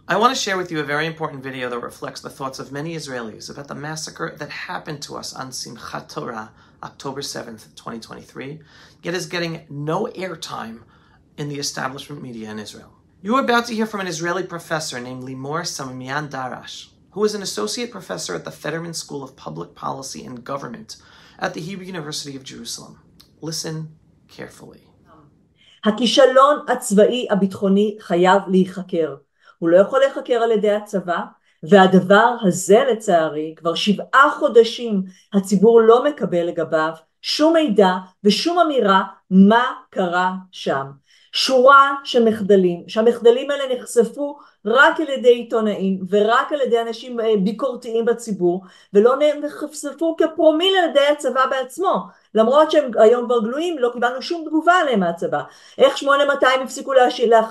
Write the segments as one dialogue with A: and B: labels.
A: I want to share with you a very important video that reflects the thoughts of many Israelis about the massacre that happened to us on Simchat Torah, October 7th, 2023, yet is getting no airtime in the establishment media in Israel. You are about to hear from an Israeli professor named Limor Samimian-Darash, who is an associate professor at the Federmann School of Public Policy and Government at the Hebrew University of Jerusalem. Listen carefully.
B: הכישלון הצבאי הביטחוני חייב להיחקר. הוא לא יכול להיחקר על ידי הצבא, והדבר הזה לצערי, כבר 7 חודשים הציבור לא מקבל לגביו שום מידע ושום אמירה מה קרה שם. שורה של מחדלים, שהמחדלים האלה נחשפו רק על ידי עיתונאים ורק על ידי אנשים ביקורתיים בציבור, ולא נחשפו כפרומיל על ידי הצבא בעצמו. למרות שהם היום כבר גלויים, לא קיבלנו שום תגובה עליהם מהצבא. איך 8200 הפסיקו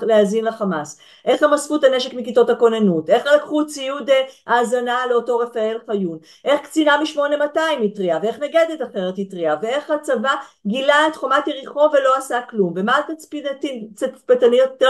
B: להאזין לחמאס, איך הם אספו את הנשק מכיתות הכוננות, איך לקחו ציוד האזנה לאותו רפאל חיון, איך קצינה מ8200 התריעה, ואיך נגדת אחרת התריעה, ואיך הצבא גילה את חומת יריחו ולא עשה כלום, ומה התצפיתניות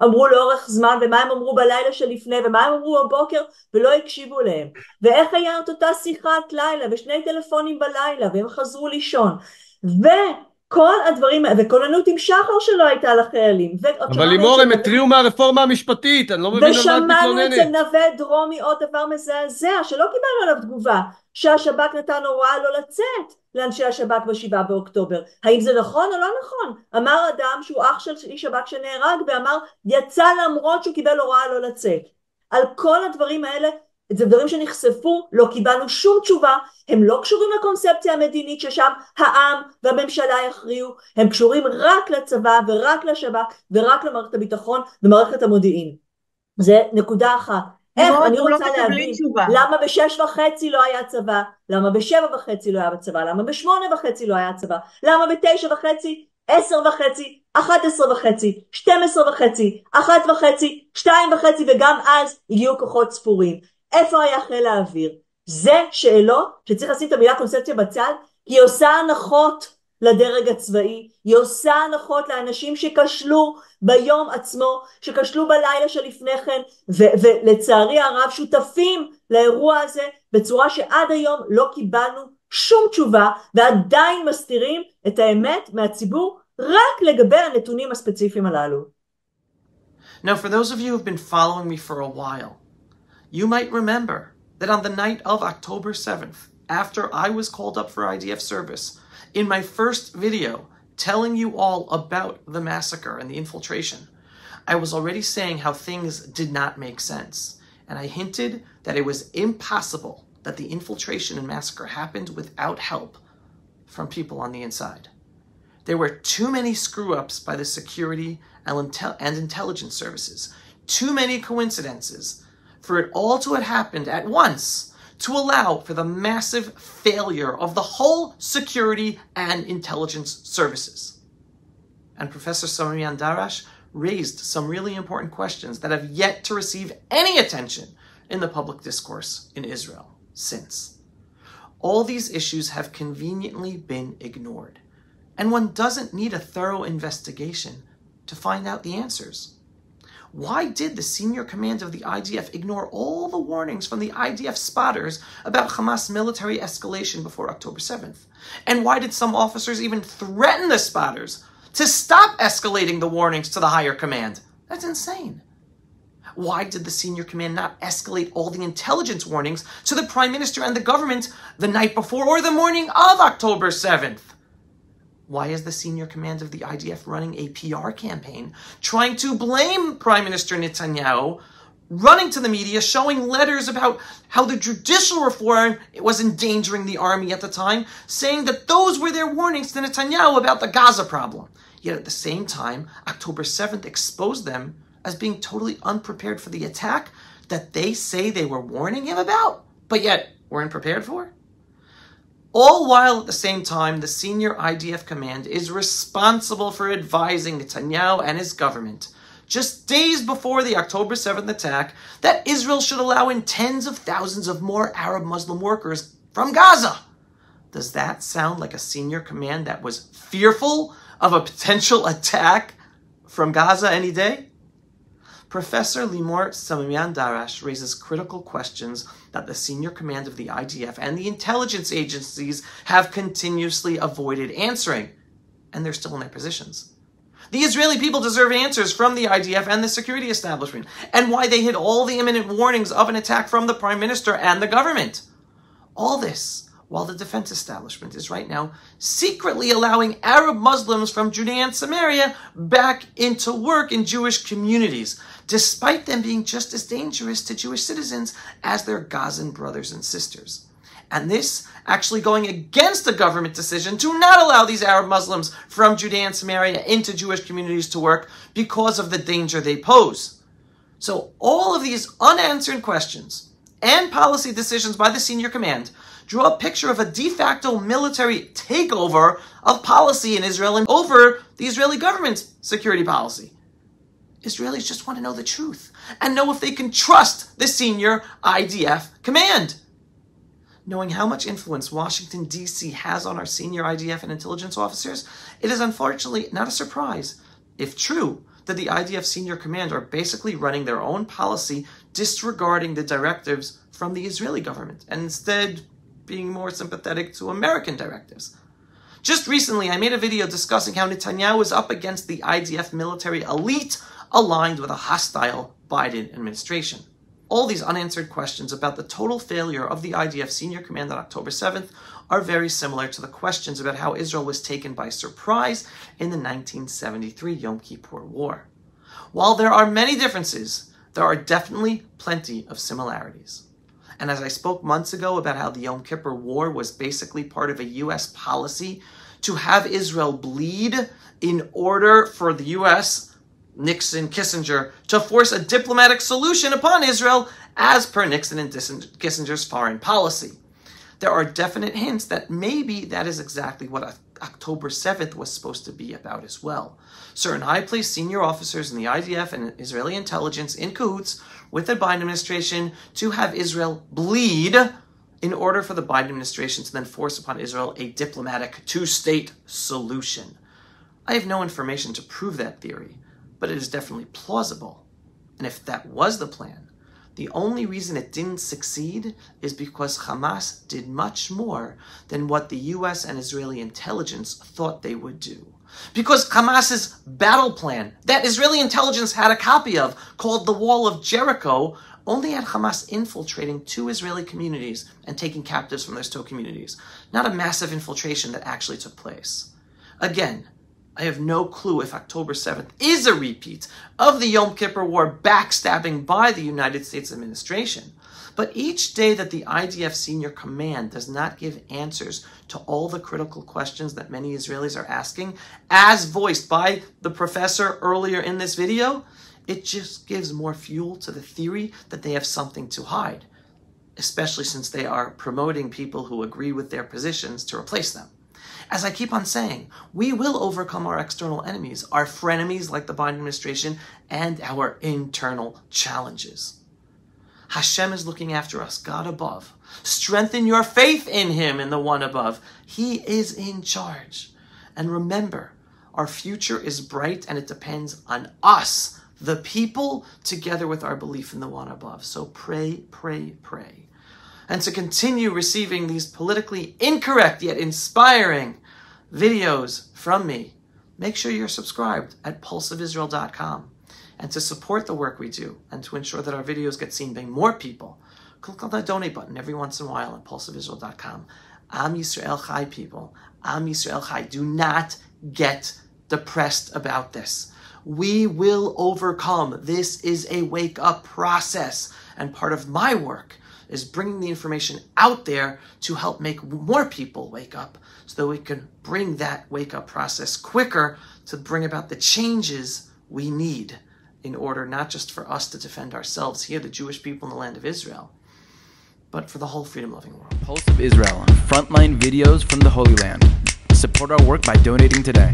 B: אמרו לאורך זמן, ומה הם אמרו בלילה שלפני, ומה הם אמרו בבוקר ולא הקשיבו להם, ואיך היה את אותה שיחת לילה ושני טלפונים בלילה והם חזרו לישון, וכל הדברים, וכוננות עם שחר שלא הייתה לחיילים.
C: אבל לימור, הם התריעו מהרפורמה המשפטית, אני לא מבין על מה את מתלוננת.
B: ושמענו אצל נווה דרומי עוד דבר מזעזע שלא קיבלנו עליו תגובה, שהשב"כ נתן הוראה לא לצאת לאנשי השב"כ ב7 באוקטובר. האם זה נכון או לא נכון? אמר אדם שהוא אח של איש שב"כ שנהרג ואמר יצא למרות שהוא קיבל הוראה לא לצאת. על כל הדברים האלה, זה דברים שנחשפו, לא קיבלנו שום תשובה, הם לא קשורים לקונספציה המדינית ששם העם והממשלה יכריעו, הם קשורים רק לצבא ורק לשב"כ ורק למערכת הביטחון ומערכת המודיעין. זה נקודה אחת. איך אני רוצה להבין למה ב6:30 לא היה צבא, למה ב7:30 לא היה בצבא, למה ב8:30 לא היה צבא, למה ב9:30, 10:30, 11:30, 12:30, 1:30, 2:30 וגם אז הגיעו כוחות ספורים. איפה היה חיל האוויר? זה שאלות שצריך לשים את המילה קונספציה בצד, כי היא עושה הנחות לדרג הצבאי, היא עושה הנחות לאנשים שכשלו ביום עצמו, שכשלו בלילה שלפני כן, ולצערי הרב שותפים לאירוע הזה בצורה שעד היום לא קיבלנו שום תשובה, ועדיין מסתירים את האמת מהציבור רק לגבי הנתונים הספציפיים הללו.
A: Now, for those of you who have been following me for a while, you might remember that on the night of October 7th, after I was called up for IDF service, in my first video telling you all about the massacre and the infiltration, I was already saying how things did not make sense. And I hinted that it was impossible that the infiltration and massacre happened without help from people on the inside. There were too many screw-ups by the security and intelligence services, too many coincidences for it all to have happened at once to allow for the massive failure of the whole security and intelligence services. And Professor Samimian-Darash raised some really important questions that have yet to receive any attention in the public discourse in Israel since. All these issues have conveniently been ignored, and one doesn't need a thorough investigation to find out the answers. Why did the senior command of the IDF ignore all the warnings from the IDF spotters about Hamas military escalation before October 7th? And why did some officers even threaten the spotters to stop escalating the warnings to the higher command? That's insane. Why did the senior command not escalate all the intelligence warnings to the Prime Minister and the government the night before or the morning of October 7th? Why is the senior command of the IDF running a PR campaign trying to blame Prime Minister Netanyahu, running to the media, showing letters about how the judicial reform was endangering the army at the time, saying that those were their warnings to Netanyahu about the Gaza problem? Yet at the same time, October 7th exposed them as being totally unprepared for the attack that they say they were warning him about, but yet weren't prepared for? All while at the same time, the senior IDF command is responsible for advising Netanyahu and his government, just days before the October 7th attack, that Israel should allow in tens of thousands of more Arab Muslim workers from Gaza. Does that sound like a senior command that was fearful of a potential attack from Gaza any day? Professor Limor Samimian-Darash raises critical questions that the senior command of the IDF and the intelligence agencies have continuously avoided answering, and they're still in their positions. The Israeli people deserve answers from the IDF and the security establishment, and why they hid all the imminent warnings of an attack from the Prime Minister and the government. All this while the defense establishment is right now secretly allowing Arab Muslims from Judea and Samaria back into work in Jewish communities, despite them being just as dangerous to Jewish citizens as their Gazan brothers and sisters. And this actually going against the government decision to not allow these Arab Muslims from Judea and Samaria into Jewish communities to work because of the danger they pose. So all of these unanswered questions and policy decisions by the senior command draw a picture of a de facto military takeover of policy in Israel and over the Israeli government's security policy. Israelis just want to know the truth and know if they can trust the senior IDF command. Knowing how much influence Washington, D.C. has on our senior IDF and intelligence officers, it is unfortunately not a surprise, if true, that the IDF senior command are basically running their own policy, disregarding the directives from the Israeli government, and instead being more sympathetic to American directives. Just recently, I made a video discussing how Netanyahu is up against the IDF military elite aligned with a hostile Biden administration. All these unanswered questions about the total failure of the IDF senior command on October 7th are very similar to the questions about how Israel was taken by surprise in the 1973 Yom Kippur War. While there are many differences, there are definitely plenty of similarities. And as I spoke months ago about how the Yom Kippur War was basically part of a U.S. policy to have Israel bleed in order for the U.S., Nixon, Kissinger, to force a diplomatic solution upon Israel as per Nixon and Kissinger's foreign policy. There are definite hints that maybe that is exactly what October 7th was supposed to be about as well. Certain high-placed senior officers in the IDF and Israeli intelligence in cahoots with the Biden administration to have Israel bleed in order for the Biden administration to then force upon Israel a diplomatic two-state solution. I have no information to prove that theory, but it is definitely plausible. And if that was the plan, the only reason it didn't succeed is because Hamas did much more than what the US and Israeli intelligence thought they would do. Because Hamas's battle plan, that Israeli intelligence had a copy of, called the Wall of Jericho, only had Hamas infiltrating 2 Israeli communities and taking captives from those 2 communities, not a massive infiltration that actually took place. Again, I have no clue if October 7th is a repeat of the Yom Kippur War backstabbing by the United States administration. But each day that the IDF senior command does not give answers to all the critical questions that many Israelis are asking, as voiced by the professor earlier in this video, it just gives more fuel to the theory that they have something to hide, especially since they are promoting people who agree with their positions to replace them. As I keep on saying, we will overcome our external enemies, our frenemies like the Biden administration, and our internal challenges. Hashem is looking after us, God above. Strengthen your faith in Him, in the One above. He is in charge. And remember, our future is bright and it depends on us, the people, together with our belief in the One above. So pray, pray, pray. And to continue receiving these politically incorrect yet inspiring videos from me, make sure you're subscribed at pulseofisrael.com. And to support the work we do and to ensure that our videos get seen by more people, click on the donate button every once in a while at pulseofisrael.com. Am Yisrael Chai, people. Am Yisrael Chai. Do not get depressed about this. We will overcome. This is a wake-up process. And part of my work is bringing the information out there to help make more people wake up so that we can bring that wake-up process quicker to bring about the changes we need in order not just for us to defend ourselves here, the Jewish people in the land of Israel, but for the whole freedom-loving world.
D: Pulse of Israel, frontline videos from the Holy Land. Support our work by donating today.